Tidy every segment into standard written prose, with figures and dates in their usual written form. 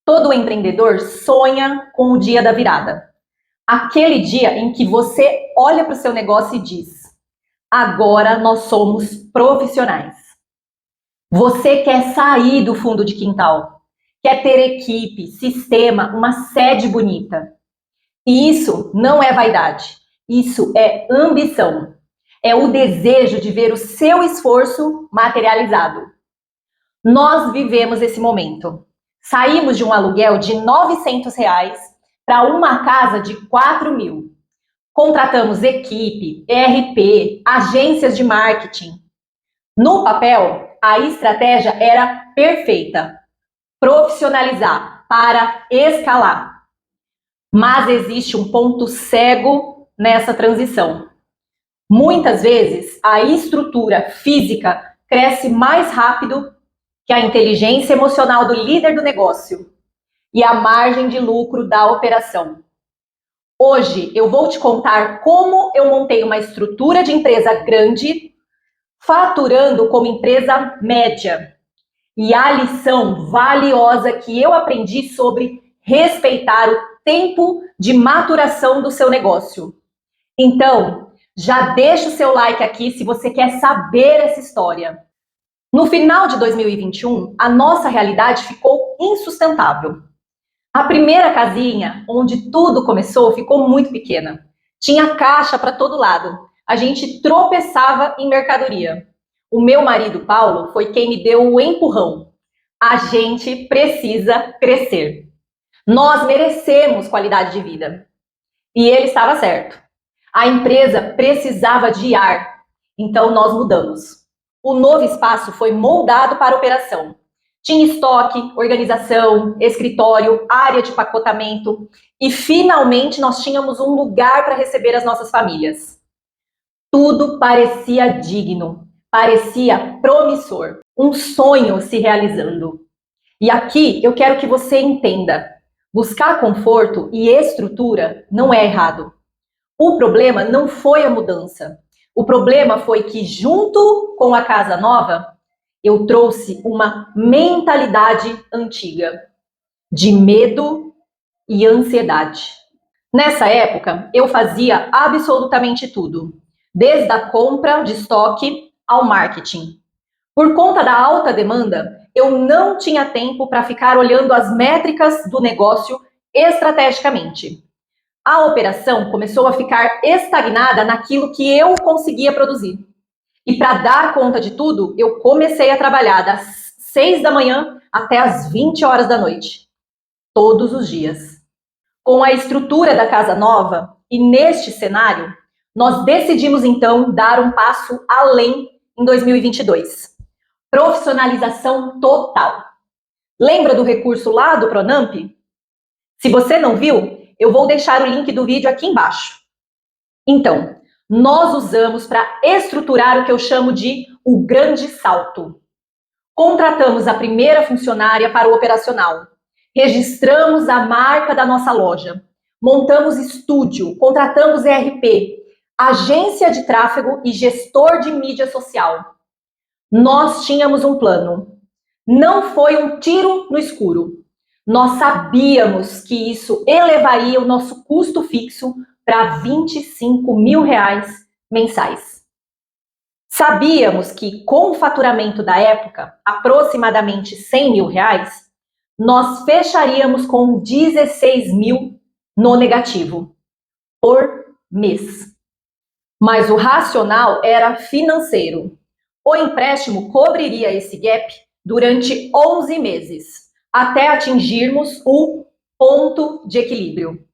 Todo empreendedor sonha com o dia da virada. Aquele dia em que você olha para o seu negócio e diz: agora nós somos profissionais. Você quer sair do fundo de quintal, quer ter equipe, sistema, uma sede bonita. E isso não é vaidade, isso é ambição. É o desejo de ver o seu esforço materializado. Nós vivemos esse momento. Saímos de um aluguel de R$ 900 para uma casa de 4.000. Contratamos equipe, ERP, agências de marketing. No papel, a estratégia era perfeita. Profissionalizar para escalar. Mas existe um ponto cego nessa transição. Muitas vezes, a estrutura física cresce mais rápido que a inteligência emocional do líder do negócio e a margem de lucro da operação. Hoje eu vou te contar como eu montei uma estrutura de empresa grande, faturando como empresa média, e a lição valiosa que eu aprendi sobre respeitar o tempo de maturação do seu negócio. Então, já deixa o seu like aqui se você quer saber essa história. No final de 2021, a nossa realidade ficou insustentável. A primeira casinha, onde tudo começou, ficou muito pequena. Tinha caixa para todo lado. A gente tropeçava em mercadoria. O meu marido, Paulo, foi quem me deu o empurrão. A gente precisa crescer. Nós merecemos qualidade de vida. E ele estava certo. A empresa precisava de ar. Então nós mudamos. O novo espaço foi moldado para a operação. Tinha estoque, organização, escritório, área de pacotamento e finalmente nós tínhamos um lugar para receber as nossas famílias. Tudo parecia digno, parecia promissor, um sonho se realizando. E aqui eu quero que você entenda: buscar conforto e estrutura não é errado. O problema não foi a mudança. O problema foi que, junto com a casa nova, eu trouxe uma mentalidade antiga, de medo e ansiedade. Nessa época, eu fazia absolutamente tudo, desde a compra de estoque ao marketing. Por conta da alta demanda, eu não tinha tempo para ficar olhando as métricas do negócio estrategicamente. A operação começou a ficar estagnada naquilo que eu conseguia produzir. E para dar conta de tudo, eu comecei a trabalhar das 6 da manhã até as 20 horas da noite, todos os dias. Com a estrutura da casa nova e neste cenário, nós decidimos então dar um passo além em 2022. Profissionalização total. Lembra do recurso lá do Pronamp? Se você não viu, eu vou deixar o link do vídeo aqui embaixo. Então, nós usamos para estruturar o que eu chamo de o grande salto. Contratamos a primeira funcionária para o operacional. Registramos a marca da nossa loja. Montamos estúdio, contratamos ERP, agência de tráfego e gestor de mídia social. Nós tínhamos um plano. Não foi um tiro no escuro. Nós sabíamos que isso elevaria o nosso custo fixo para R$ 25.000 mensais. Sabíamos que, com o faturamento da época, aproximadamente R$ 100.000, nós fecharíamos com 16 mil no negativo, por mês. Mas o racional era financeiro. O empréstimo cobriria esse gap durante 11 meses, até atingirmos o ponto de equilíbrio.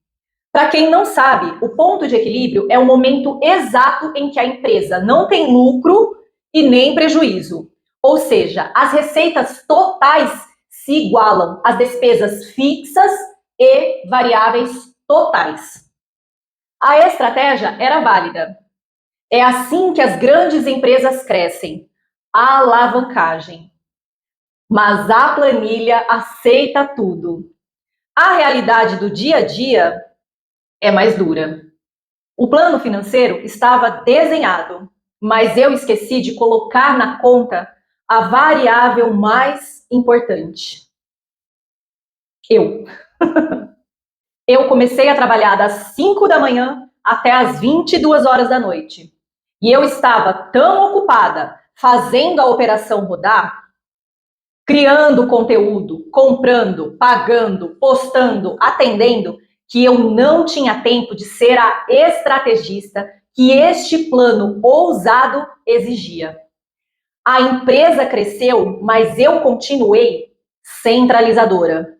Para quem não sabe, o ponto de equilíbrio é o momento exato em que a empresa não tem lucro e nem prejuízo. Ou seja, as receitas totais se igualam às despesas fixas e variáveis totais. A estratégia era válida. É assim que as grandes empresas crescem. A alavancagem. Mas a planilha aceita tudo. A realidade do dia a dia é mais dura. O plano financeiro estava desenhado, mas eu esqueci de colocar na conta a variável mais importante: Eu. Eu comecei a trabalhar das 5 da manhã até as 22 horas da noite. E eu estava tão ocupada fazendo a operação rodar, criando conteúdo, comprando, pagando, postando, atendendo, que eu não tinha tempo de ser a estrategista que este plano ousado exigia. A empresa cresceu, mas eu continuei centralizadora.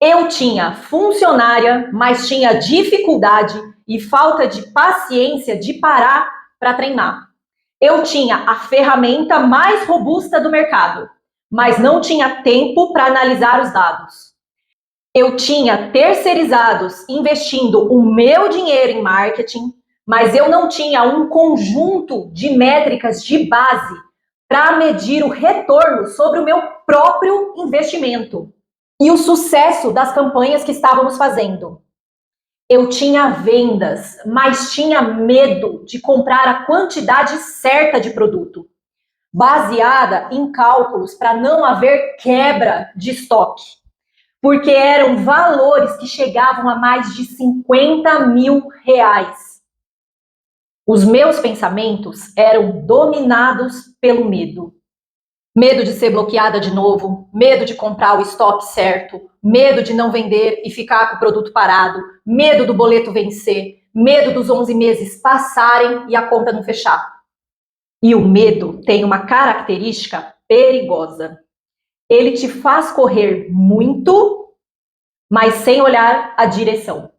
Eu tinha funcionária, mas tinha dificuldade e falta de paciência de parar para treinar. Eu tinha a ferramenta mais robusta do mercado, mas não tinha tempo para analisar os dados. Eu tinha terceirizados investindo o meu dinheiro em marketing, mas eu não tinha um conjunto de métricas de base para medir o retorno sobre o meu próprio investimento e o sucesso das campanhas que estávamos fazendo. Eu tinha vendas, mas tinha medo de comprar a quantidade certa de produto, baseada em cálculos para não haver quebra de estoque, porque eram valores que chegavam a mais de 50 mil reais. Os meus pensamentos eram dominados pelo medo. Medo de ser bloqueada de novo, medo de comprar o estoque certo, medo de não vender e ficar com o produto parado, medo do boleto vencer, medo dos 11 meses passarem e a conta não fechar. E o medo tem uma característica perigosa. Ele te faz correr muito, mas sem olhar a direção.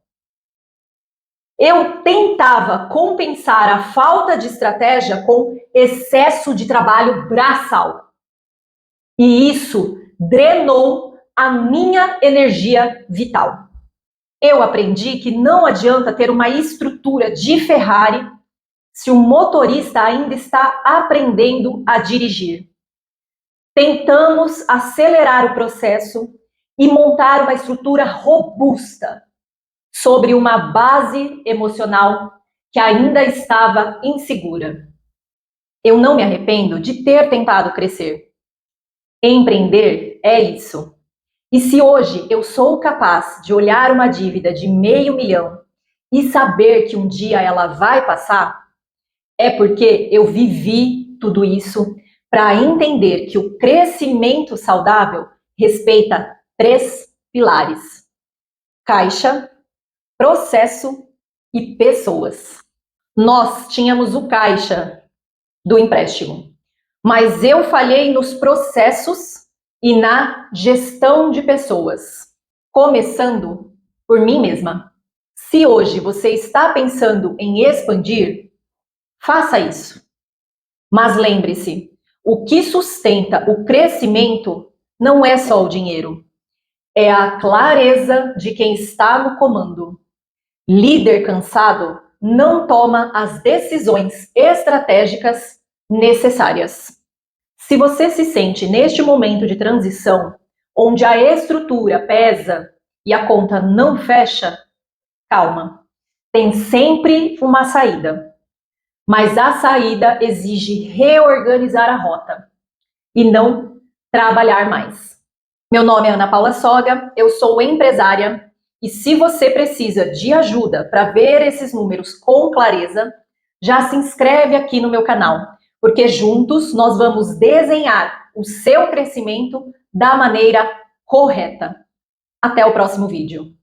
Eu tentava compensar a falta de estratégia com excesso de trabalho braçal. E isso drenou a minha energia vital. Eu aprendi que não adianta ter uma estrutura de Ferrari se o motorista ainda está aprendendo a dirigir. Tentamos acelerar o processo e montar uma estrutura robusta sobre uma base emocional que ainda estava insegura. Eu não me arrependo de ter tentado crescer. Empreender é isso. E se hoje eu sou capaz de olhar uma dívida de $500 mil e saber que um dia ela vai passar, é porque eu vivi tudo isso para entender que o crescimento saudável respeita 3 pilares: caixa, processo e pessoas. Nós tínhamos o caixa do empréstimo, mas eu falhei nos processos e na gestão de pessoas, começando por mim mesma. Se hoje você está pensando em expandir, faça isso. Mas lembre-se, o que sustenta o crescimento não é só o dinheiro, é a clareza de quem está no comando. Líder cansado não toma as decisões estratégicas necessárias. Se você se sente neste momento de transição, onde a estrutura pesa e a conta não fecha, calma. Tem sempre uma saída. Mas a saída exige reorganizar a rota e não trabalhar mais. Meu nome é Ana Paula Soga, eu sou empresária e se você precisa de ajuda para ver esses números com clareza, já se inscreve aqui no meu canal, porque juntos nós vamos desenhar o seu crescimento da maneira correta. Até o próximo vídeo.